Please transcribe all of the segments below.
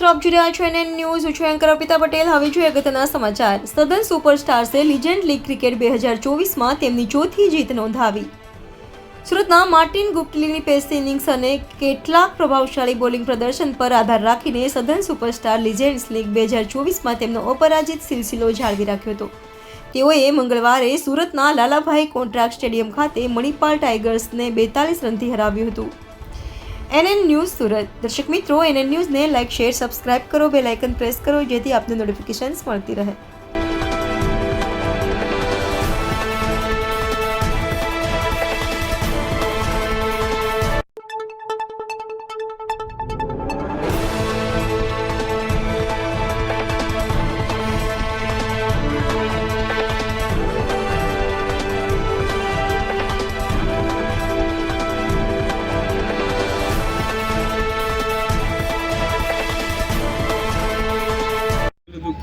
મિત્રો, આપ જોઈ રહ્યા છો NN ન્યૂઝ. હું છું એન્કર અર્પિતા પટેલ. હવે જોઈએ અગત્યના સમાચાર. સધન સુપરસ્ટાર્સે લીજેન્ડ લીગ ક્રિકેટ 2024માં તેમની ચોથી જીત નોંધાવી. સુરતના માર્ટિન ગુપ્ટિલની પેસ ઇનિંગ્સ અને કેટલાક પ્રભાવશાળી બોલિંગ પ્રદર્શન પર આધાર રાખીને સધન સુપરસ્ટાર લીજેન્ડ્સ લીગ 2024માં તેમનો અપરાજિત સિલસિલો જાળવી રાખ્યો હતો. તેઓએ મંગળવારે સુરતના લાલાભાઈ કોન્ટ્રાક્ટ સ્ટેડિયમ ખાતે મણિપાલ ટાઇગર્સને 42 રનથી હરાવ્યું હતું. NN news Surat. દર્શક મિત્રો, NN ન્યૂઝને લાઇક, શેર, સબસ્ક્રાઇબ કરો, બેલ આઇકન પ્રેસ કરો જેથી આપને નોટિફિકેશન્સ મળતી રહે.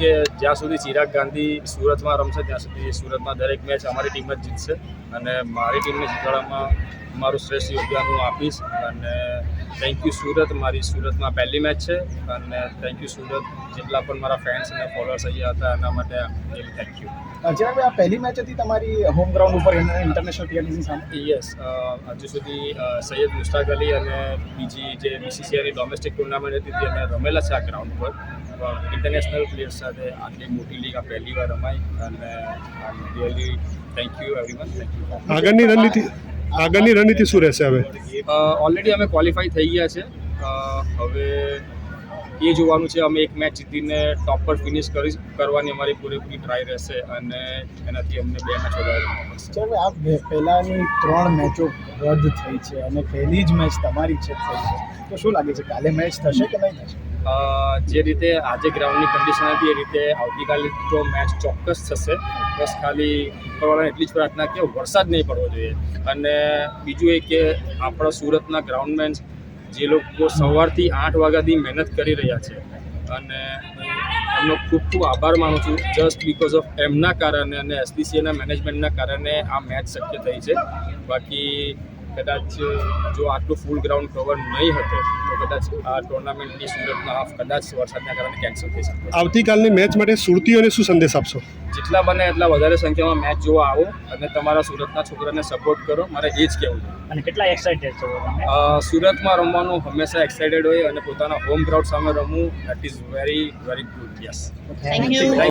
કે જ્યાં સુધી ચિરાગ ગાંધી સુરતમાં રમશે ત્યાં સુધી સુરતમાં દરેક મેચ અમારી ટીમ જ જીતશે અને મારી ટીમને જીતાડવામાં મારું શ્રેષ્ઠ યોગદાન હું આપીશ. અને થેન્ક યુ સુરત. મારી સુરતમાં પહેલી મેચ છે અને થેન્ક યુ સુરત. જેટલા પણ મારા ફેન્સ અને ફોલોઅર્સ અહીંયા હતા એના માટે થેન્ક યુ. ચિરાગભાઈ, આ પહેલી મેચ હતી તમારી હોમ ગ્રાઉન્ડ ઉપર ઇન્ટરનેશનલ પ્લેયર્સની સામે? યસ, હજુ સુધી સૈયદ મુશ્તાક અલી અને બીજી જે BCCIની ડોમેસ્ટિક ટુર્નામેન્ટ હતી તે અમે રમેલા છે આ ગ્રાઉન્ડ પર. ઇન્ટરનેશનલ પ્લેયર્સ સાથે આટલી મોટી લીગ આ પહેલી વાર રમાઈ અને really thank you everyone. Thank you. આગળની રણનીતિ શું રહેશે હવે? ઓલરેડી અમે ક્વોલિફાઈ થઈ ગયા છે. હવે એ જોવાનું છે. અમે એક મેચ જીતીને ટોપ પર ફિનિશ કરવાની અમારી પૂરેપૂરી ટ્રાય રહેશે અને એનાથી અમને 2 મેચ વધારે રમવા પડશે. ચિરાગભાઈ, આ પહેલાંની 3 મેચો રદ થઈ છે અને પહેલી જ મેચ તમારી છે થઈ છે, તો શું લાગે છે કાલે મેચ થશે કે નહીં થશે? જે રીતે આજે ગ્રાઉન્ડની કન્ડિશન હતી એ રીતે આવતીકાલે તો મેચ ચોક્કસ થશે. બસ ખાલી ઉપરવાળાને એટલી જ પ્રાર્થના કે વરસાદ નહીં પડવો જોઈએ. અને બીજું એ કે આપણા સુરતના ગ્રાઉન્ડમેન જે લોકો સવારથી 8 વાગ્યાથી મહેનત કરી રહ્યા છે અને એમનો ખૂબ ખૂબ આભાર માનું છું. જસ્ટ બિકોઝ ઓફ એમના કારણે અને SDCAના મેનેજમેન્ટના કારણે આ મેચ શક્ય થઈ છે. બાકી કદાચ જો આટલું ફૂલ ગ્રાઉન્ડ કવર નહીં હતે તો કદાચ આ ટુર્નામેન્ટની સુરતના હાફ કદાચ વરસાદના કારણે કેન્સલ થઈ શકે. આવતીકાલની મેચ માટે સુરતીઓને શું સંદેશ આપશો? જેટલા બને એટલા વધારે સંખ્યામાં મેચ જોવા આવો અને તમારા સુરતના છોકરાને સપોર્ટ કરો. મારે એ જ કહેવું છે. અને કેટલા એક્સાઇટેડ છો તમે? સુરતમાં રમવાનું હંમેશા એક્સાઇટેડ હોય અને પોતાના હોમ ગ્રાઉન્ડ સામે રમવું that is very very good. Yes, thank you.